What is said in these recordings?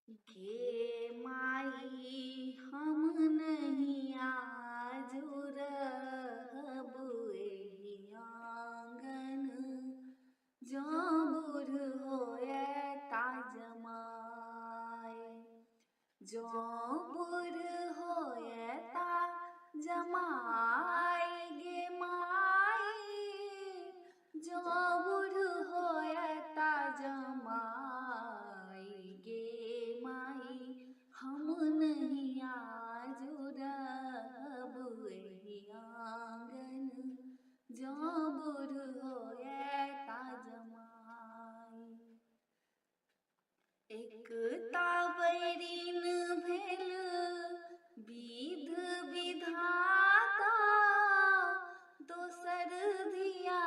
गे माई हम नहीं आजू रहब एही आंगन, जो बूढ़ होए ता जमाए। जो बूढ़ होए ता जमाई गे माई, जो बूढ़ होए ता जमाई गे माई, हम नहीं आजू रहब एही आंगन, जो बूढ़ होए ता जमाई। एक ताबरीन भेल विध विधाता, दोसर धिया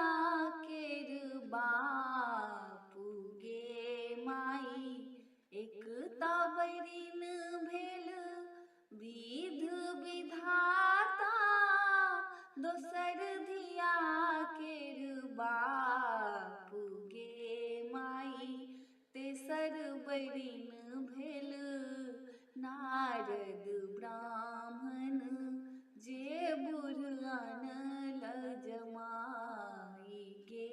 केर बापू गे माई। एक ताबरीन भेल विध विधाता, दोसर धिया केर बापू गे माई। तेसर बैरिन भेल नारद ब्राह्मण, जे बूढ़ आनल जमाई गे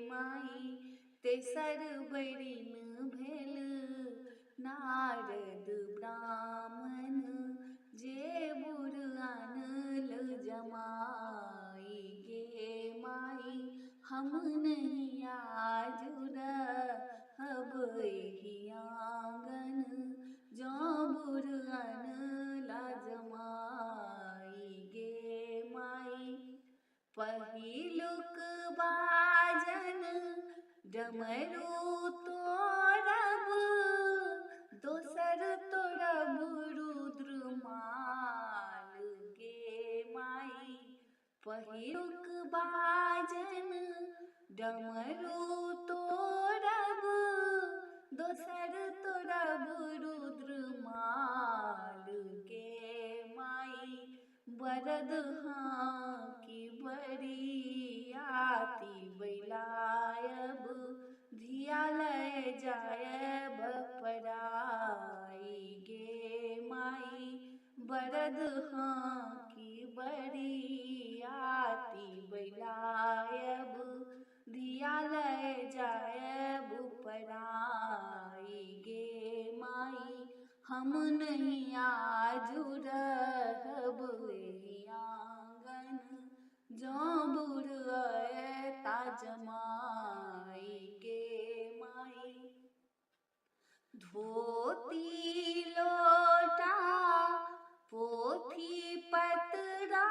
माई। तेसर बैरिन भेल नारद ब्राह्मण, जे बूढ़ आनल जमाई गे माई। हम नहीं आजू रहब एही आंगन, जो बूढ़ आनला जमाई गे माई। पहिलुक बाजन डमरू तोड़ब, दोसर तोड़ब रुद्र माल गे माई। पहिलुक बाजन डमरू तोड़ब, दोसर तोड़ब रुद्र माल गे माई। बरद हाँकी बरियाती बैलायब, धिया लय जायब पराई गे माई। बरद हाँकी बरियाती बैलायब, धिया लय जायब पराई गे माई। हम नहीं आजू रहब एही आंगन, जो बूढ़ आए ता जमाई गे माई। धोती लोटा पोथी पतरा,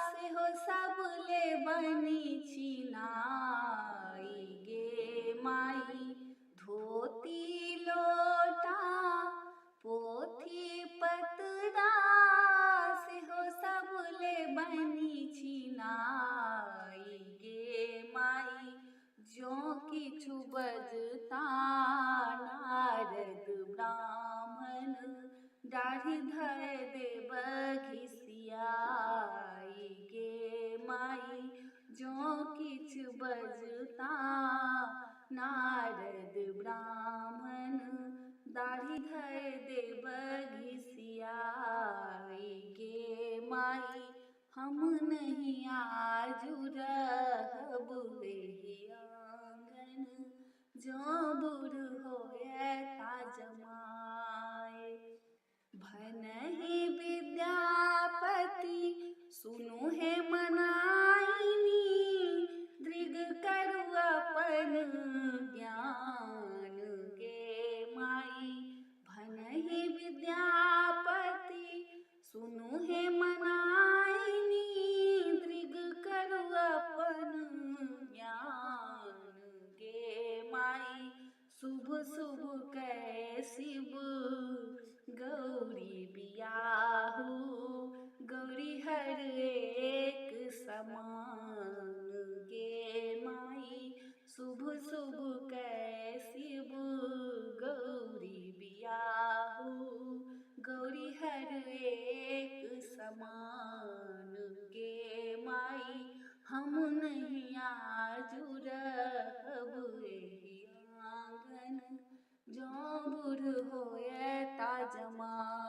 सेहो सब लेबनी छिनाई गे माई। धोती लोटा पोथी पतरा, सेहो सब लेबनी छिनाई गे माई। जो किछु बजता नारद ब्राह्मण, दाढ़ी धर देब घिसियाई गे माई। जो किछु बजता नारद ब्राह्मण, दाढ़ी धर देब घिसियाई गे माई। हम नहीं आजू रहब एही आंगन, जो बूढ़ होए ता जमाए। भनहि विद्यापति सुनु हे मनाइनी, दृग करू अपन ज्ञान गे माई। भनहि विद्यापति सुनु हे मनाइनी, दृग करू अपन ज्ञान गे माई। शुभ शुभ कै शिव गौरी बियाहू, गौरी हर एक समान गे माई। शुभ शुभ कै शिव गौरी बियाहू, गौरी हर एक समान गे माई। हम नहीं आजू रहब एही आंगन, जौं बुढ़ होए ता जवान।